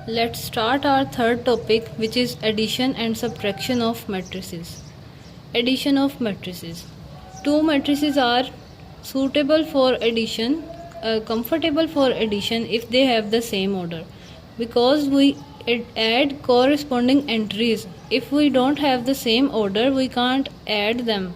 Let's start our third topic, which is addition and subtraction of matrices. Addition of matrices. Two matrices are suitable for addition, comfortable for addition if they have the same order, because we add corresponding entries. If we don't have the same order, we can't add them.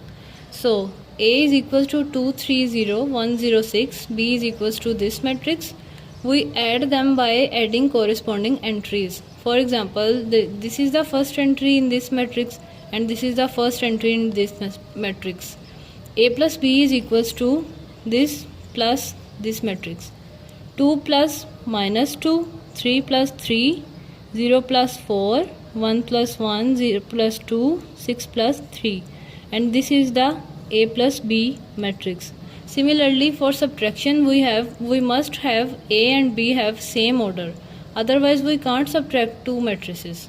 So A is equals to 2 3 0 1 0 6, B is equals to this matrix. We add them by adding corresponding entries. For example, this is the first entry in this matrix and this is the first entry in this matrix. A plus B is equals to this plus this matrix. 2 plus minus 2, 3 plus 3, 0 plus 4, 1 plus 1, 0 plus 2, 6 plus 3. And this is the A plus B matrix. Similarly, for subtraction, we must have A and B have same order. Otherwise, we can't subtract two matrices.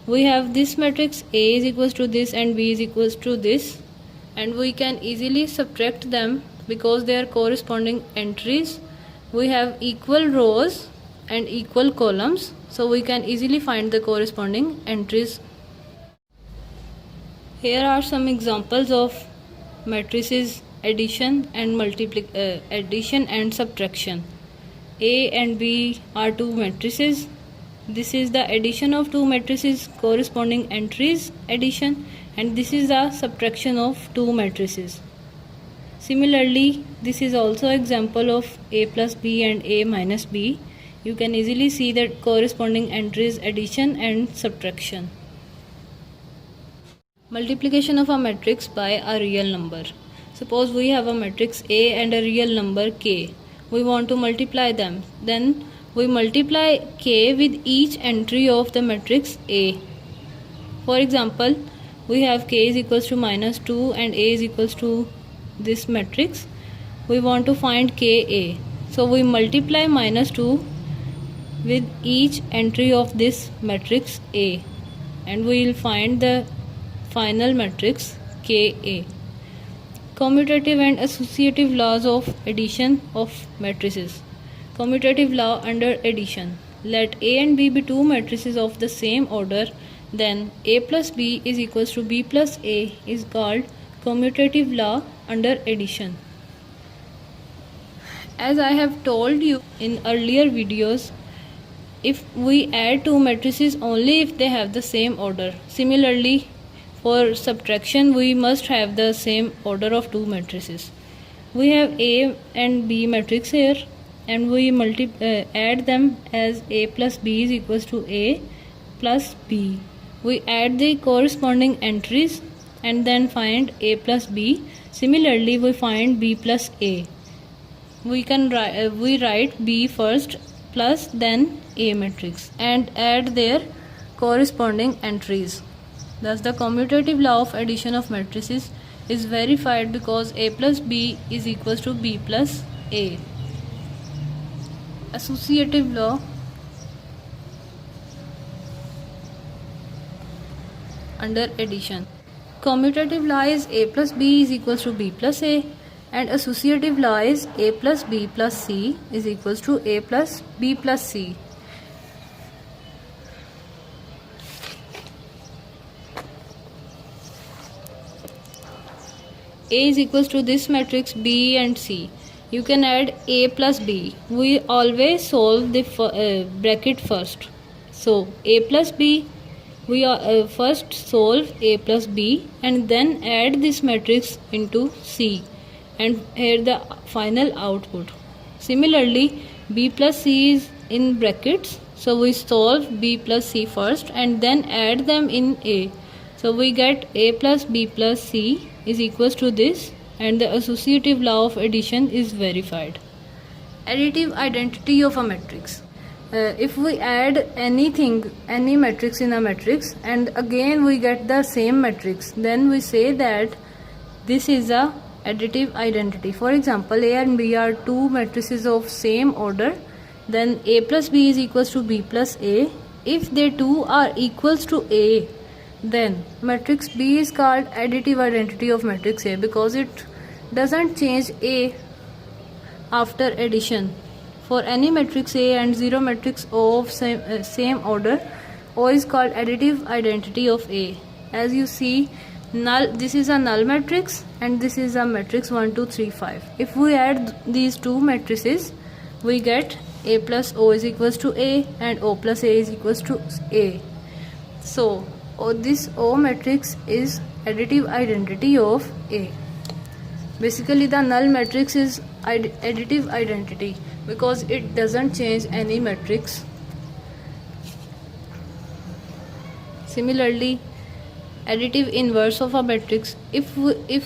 We have this matrix A is equals to this and B is equals to this, and we can easily subtract them because they are corresponding entries. We have equal rows and equal columns, so we can easily find the corresponding entries. Here are some examples of matrices addition and addition and subtraction. A and B are two matrices. This is the addition of two matrices corresponding entries addition, and this is the subtraction of two matrices. Similarly, this is also example of A plus B and A minus B. You can easily see the corresponding entries addition and subtraction. Multiplication of a matrix by a real number. Suppose we have a matrix A and a real number K. We want to multiply them. Then we multiply K with each entry of the matrix A. For example, we have K is equals to minus 2 and A is equals to this matrix. We want to find KA. So we multiply minus 2 with each entry of this matrix A, and we will find the final matrix KA. Commutative and associative laws of addition of matrices. Commutative law under addition. Let A and B be two matrices of the same order, then A plus B is equals to B plus A is called commutative law under addition. As I have told you in earlier videos, if we add two matrices only if they have the same order. Similarly, for subtraction, we must have the same order of two matrices. We have A and B matrix here, and we add them as A plus B is equals to A plus B. We add the corresponding entries and then find A plus B. Similarly, we find B plus A. We write B first plus then A matrix and add their corresponding entries. Thus, the commutative law of addition of matrices is verified because A plus B is equals to B plus A. Associative law under addition. Commutative law is A plus B is equals to B plus A, and associative law is A plus B plus C is equals to A plus B plus C. A is equals to this matrix B and C. You can add A plus B. We always solve the bracket first. So A plus B, we first solve A plus B and then add this matrix into C, and here the final output. Similarly, B plus C is in brackets, so we solve B plus C first and then add them in A. So we get A plus B plus C is equals to this, and the associative law of addition is verified. Additive identity of a matrix. If we add any matrix in a matrix and again we get the same matrix, then we say that this is a additive identity. For example, A and B are two matrices of same order, then A plus B is equals to B plus A. If they two are equals to A, then matrix B is called additive identity of matrix A because it doesn't change A after addition. For any matrix A and zero matrix O of same order, O is called additive identity of A. As you see, null, this is a null matrix and this is a matrix 1 2 3 5. If we add these two matrices, we get A plus O is equals to A and O plus A is equals to A. So this O matrix is additive identity of A. Basically the null matrix is additive identity because it doesn't change any matrix. Similarly, additive inverse of a matrix, if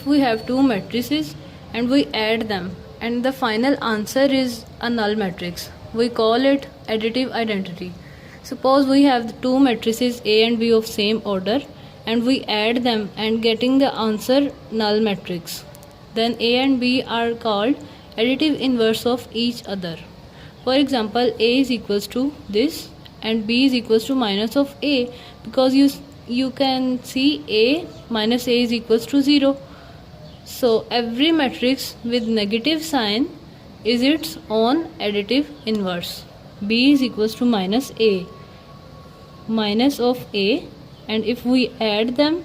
we have two matrices and we add them and the final answer is a null matrix, we call it additive identity. Suppose we have two matrices A and B of same order and we add them and getting the answer null matrix, then A and B are called additive inverse of each other. For example, A is equals to this and B is equals to minus of A, because you can see A minus A is equals to 0. So every matrix with negative sign is its own additive inverse. B is equals to minus A, minus of A, and if we add them,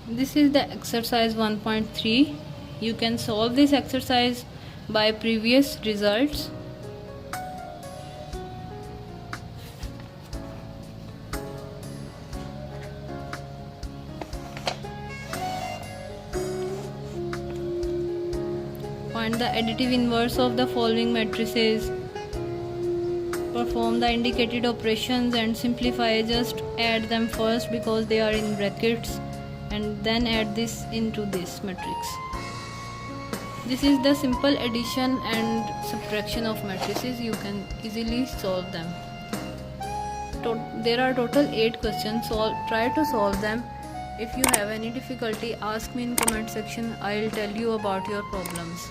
this is the exercise 1.3. You can solve this exercise by previous results. Find the additive inverse of the following matrices. Perform the indicated operations and simplify. Just add them first because they are in brackets, and then add this into this matrix. This is the simple addition and subtraction of matrices. You can easily solve them. There are total 8 questions, so try to solve them. If you have any difficulty, ask me in comment section. I'll tell you about your problems.